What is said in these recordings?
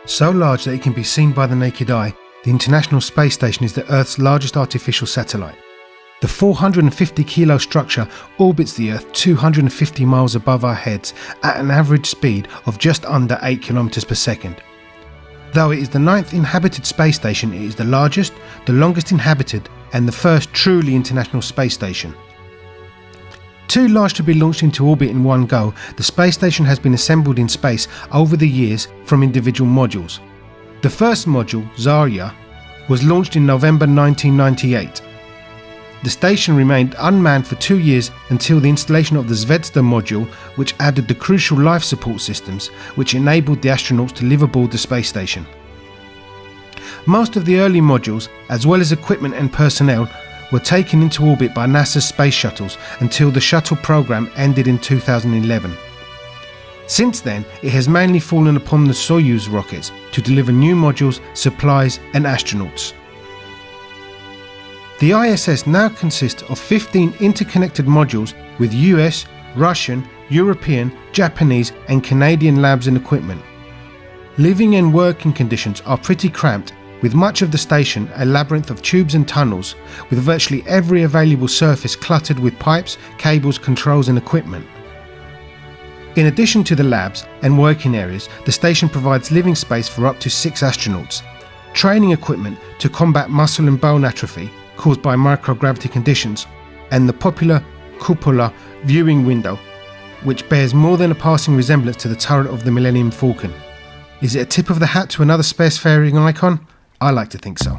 So large that it can be seen by the naked eye, the International Space Station is the Earth's largest artificial satellite. The 450-kilo structure orbits the Earth 250 miles above our heads at an average speed of just under 8 kilometers per second. Though it is the 9th inhabited space station, it is the largest, the longest inhabited, and the first truly international space station. Too large to be launched into orbit in one go, the space station has been assembled in space over the years from individual modules. The first module, Zarya, was launched in November 1998. The station remained unmanned for 2 years until the installation of the Zvezda module, which added the crucial life support systems which enabled the astronauts to live aboard the space station. Most of the early modules, as well as equipment and personnel, were taken into orbit by NASA's space shuttles until the shuttle program ended in 2011. Since then, it has mainly fallen upon the Soyuz rockets to deliver new modules, supplies and astronauts. The ISS now consists of 15 interconnected modules with US, Russian, European, Japanese and Canadian labs and equipment. Living and working conditions are pretty cramped, with much of the station a labyrinth of tubes and tunnels, with virtually every available surface cluttered with pipes, cables, controls and equipment. In addition to the labs and working areas, the station provides living space for up to 6 astronauts, training equipment to combat muscle and bone atrophy caused by microgravity conditions, and the popular cupola viewing window, which bears more than a passing resemblance to the turret of the Millennium Falcon. Is it a tip of the hat to another spacefaring icon? I like to think so.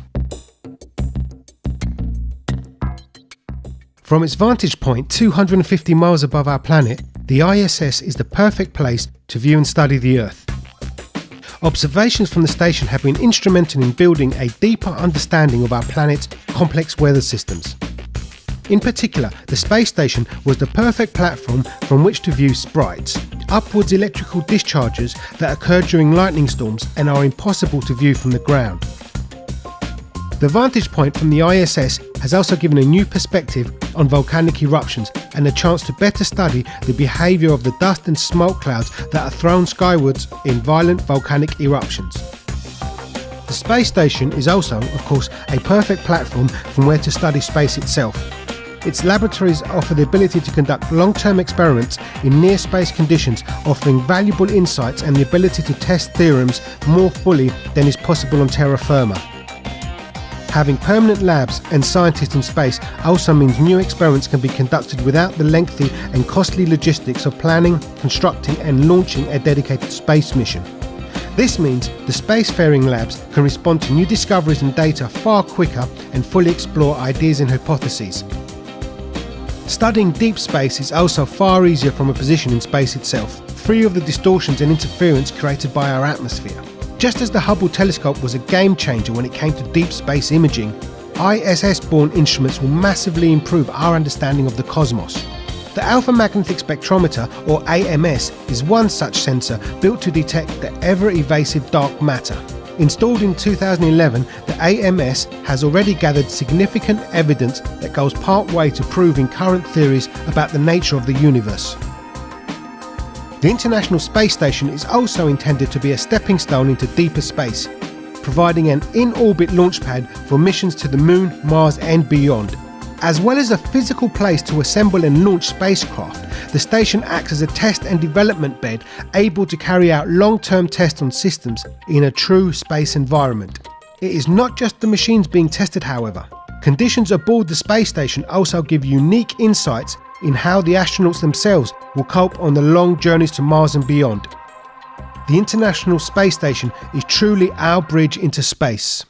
From its vantage point 250 miles above our planet, the ISS is the perfect place to view and study the Earth. Observations from the station have been instrumental in building a deeper understanding of our planet's complex weather systems. In particular, the space station was the perfect platform from which to view sprites, upwards electrical discharges that occur during lightning storms and are impossible to view from the ground. The vantage point from the ISS has also given a new perspective on volcanic eruptions and a chance to better study the behaviour of the dust and smoke clouds that are thrown skywards in violent volcanic eruptions. The space station is also, of course, a perfect platform from where to study space itself. Its laboratories offer the ability to conduct long-term experiments in near-space conditions, offering valuable insights and the ability to test theorems more fully than is possible on terra firma. Having permanent labs and scientists in space also means new experiments can be conducted without the lengthy and costly logistics of planning, constructing and launching a dedicated space mission. This means the spacefaring labs can respond to new discoveries and data far quicker and fully explore ideas and hypotheses. Studying deep space is also far easier from a position in space itself, free of the distortions and interference created by our atmosphere. Just as the Hubble telescope was a game changer when it came to deep space imaging, ISS-borne instruments will massively improve our understanding of the cosmos. The Alpha Magnetic Spectrometer, or AMS, is one such sensor built to detect the ever-evasive dark matter. Installed in 2011, the AMS has already gathered significant evidence that goes part way to proving current theories about the nature of the universe. The International Space Station is also intended to be a stepping stone into deeper space, providing an in-orbit launchpad for missions to the Moon, Mars and beyond. As well as a physical place to assemble and launch spacecraft, the station acts as a test and development bed able to carry out long-term tests on systems in a true space environment. It is not just the machines being tested, however. Conditions aboard the space station also give unique insights in how the astronauts themselves will cope on the long journeys to Mars and beyond. The International Space Station is truly our bridge into space.